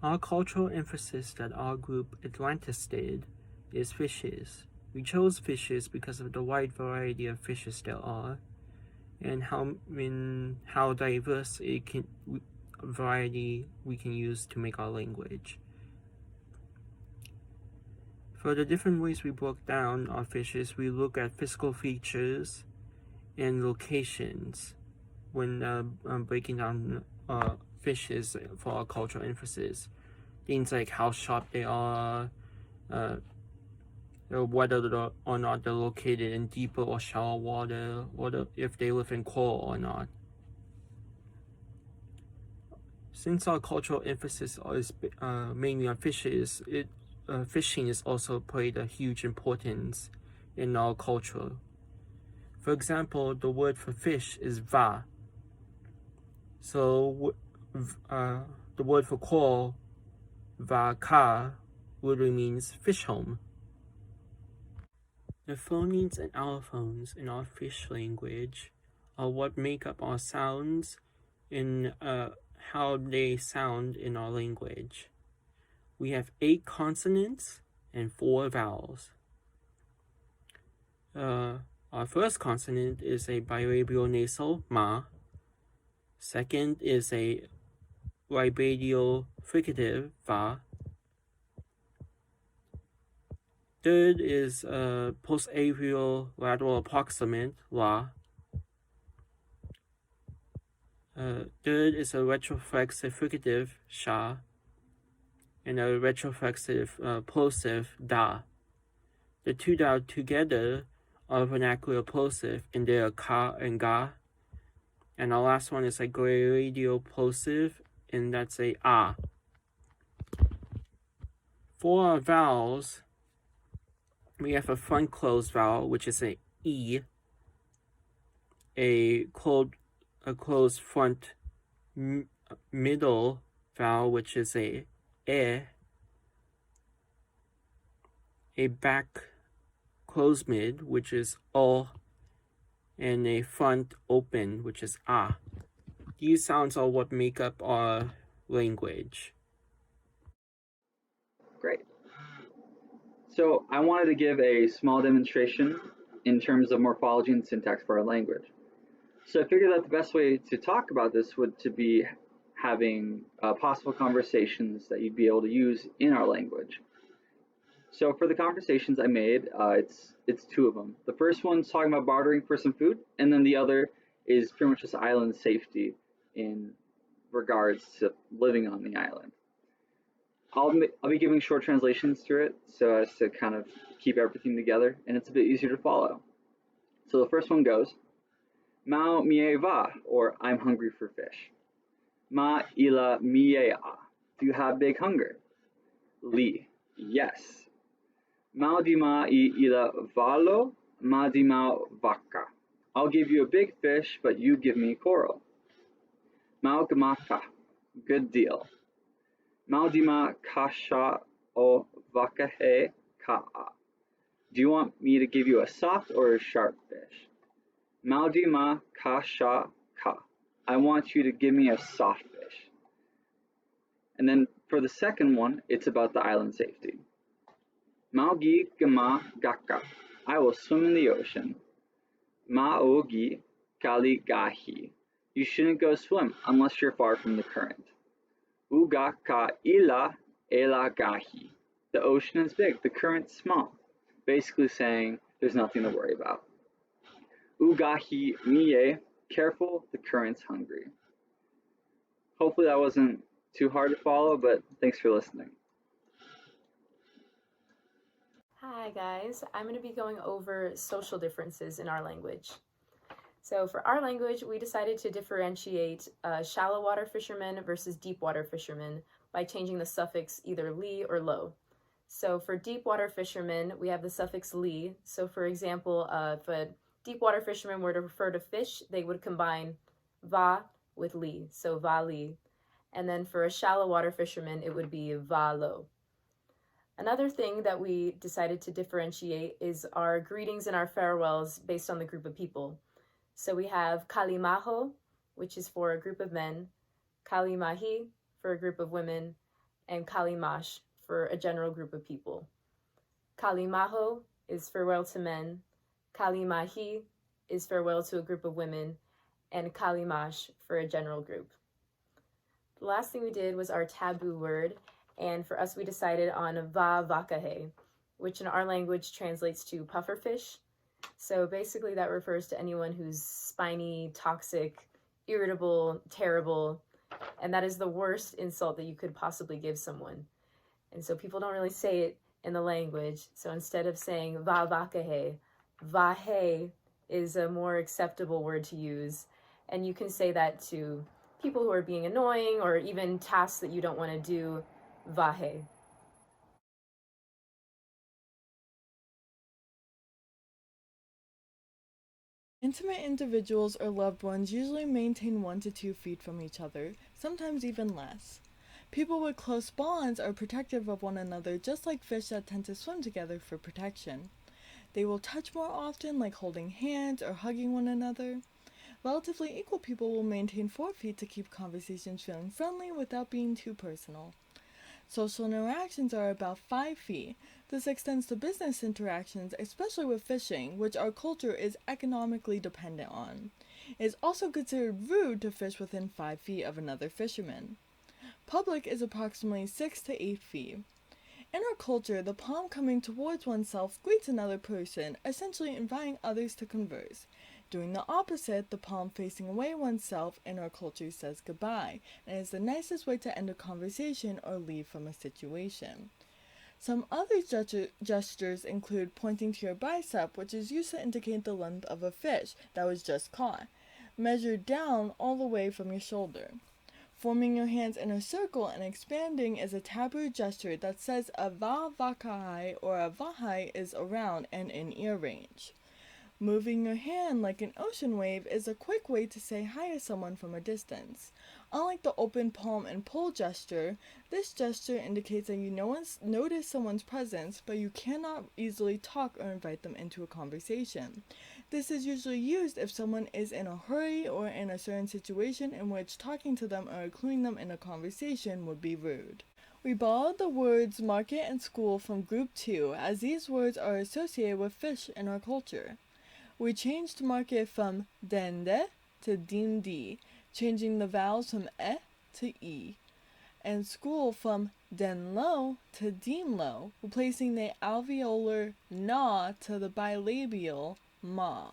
Our cultural emphasis that our group Atlantis did is fishes. We chose fishes because of the wide variety of fishes there are, and how diverse variety we can use to make our language. For the different ways we broke down our fishes, we look at physical features and locations when breaking down fishes for our cultural emphasis. Things like how sharp they are, whether or not they're located in deeper or shallow water, or if they live in coral or not. Since our cultural emphasis is mainly on fishes, fishing is also played a huge importance in our culture. For example, the word for fish is va. So the word for coral, va ka, literally means fish home. The phonemes and allophones in our fish language are what make up our sounds in how they sound in our language. We have 8 consonants and 4 vowels. Our first consonant is a bilabial nasal, ma. Second is a bilabial fricative, va. Third is a postavial lateral approximant, la. Third is a retroflexive fricative, sha. And a retroflexive plosive, da. The two that are together are vernacular plosive, and they are ka and ga. And our last one is a radial plosive, and that's a ah. For our vowels, we have a front closed vowel, which is a e, a closed front middle vowel, which is a back closed mid, which is o, and a front open, which is ah. These sounds are what make up our language. Great. So I wanted to give a small demonstration in terms of morphology and syntax for our language. So I figured that the best way to talk about this would to be having possible conversations that you'd be able to use in our language. So for the conversations I made, it's 2 of them. The first one's talking about bartering for some food, and then the other is pretty much just island safety in regards to living on the island. I'll be giving short translations through it so as to kind of keep everything together, and it's a bit easier to follow. So the first one goes, Mao mie va, or I'm hungry for fish. Ma ila mie a, do you have big hunger? Li, yes. Mao di ma I ila valo, ma di mao vaca. I'll give you a big fish, but you give me coral. Mao gamaka, good deal. Maudima kasha o vakahe ka'a. Do you want me to give you a soft or a sharp fish? Maudima kasha ka. I want you to give me a soft fish. And then for the second one, it's about the island safety. Maugi gama gaka. I will swim in the ocean. Maogi kali gahi. You shouldn't go swim unless you're far from the current. Uga ka ila ela gahi. The ocean is big, the current's small. Basically saying there's nothing to worry about. Ugahi mie, careful, the current's hungry. Hopefully that wasn't too hard to follow, but thanks for listening. Hi guys, I'm going to be going over social differences in our language. So for our language, we decided to differentiate shallow water fishermen versus deep water fishermen by changing the suffix either li or lo. So for deep water fishermen, we have the suffix li. So for example, if a deep water fisherman were to refer to fish, they would combine va with li, so va li. And then for a shallow water fisherman, it would be va lo. Another thing that we decided to differentiate is our greetings and our farewells based on the group of people. So we have kalimaho, which is for a group of men, kalimahi for a group of women, and kalimash for a general group of people. Kalimaho is farewell to men, kalimahi is farewell to a group of women, and kalimash for a general group. The last thing we did was our taboo word, and for us we decided on va vakahe, which in our language translates to pufferfish. So basically that refers to anyone who's spiny, toxic, irritable, terrible, and that is the worst insult that you could possibly give someone. And so people don't really say it in the language. So instead of saying va vakahe, vahe is a more acceptable word to use. And you can say that to people who are being annoying or even tasks that you don't want to do, vahe. Intimate individuals or loved ones usually maintain 1 to 2 feet from each other, sometimes even less. People with close bonds are protective of one another, just like fish that tend to swim together for protection. They will touch more often, like holding hands or hugging one another. Relatively equal people will maintain 4 feet to keep conversations feeling friendly without being too personal. Social interactions are about 5 feet. This extends to business interactions, especially with fishing, which our culture is economically dependent on. It is also considered rude to fish within 5 feet of another fisherman. Public is approximately 6 to 8 feet. In our culture, the palm coming towards oneself greets another person, essentially inviting others to converse. Doing the opposite, the palm facing away oneself in our culture says goodbye, and is the nicest way to end a conversation or leave from a situation. Some other gestures include pointing to your bicep, which is used to indicate the length of a fish that was just caught, measured down all the way from your shoulder. Forming your hands in a circle and expanding is a taboo gesture that says a va vakai or a vahai is around and in ear range. Moving your hand like an ocean wave is a quick way to say hi to someone from a distance. Unlike the open palm and pull gesture, this gesture indicates that you notice someone's presence, but you cannot easily talk or invite them into a conversation. This is usually used if someone is in a hurry or in a certain situation in which talking to them or including them in a conversation would be rude. We borrowed the words market and school from group 2, as these words are associated with fish in our culture. We changed market from dende to dindi, changing the vowels from to e, and school from denlo to deemlo, replacing the alveolar na to the bilabial ma.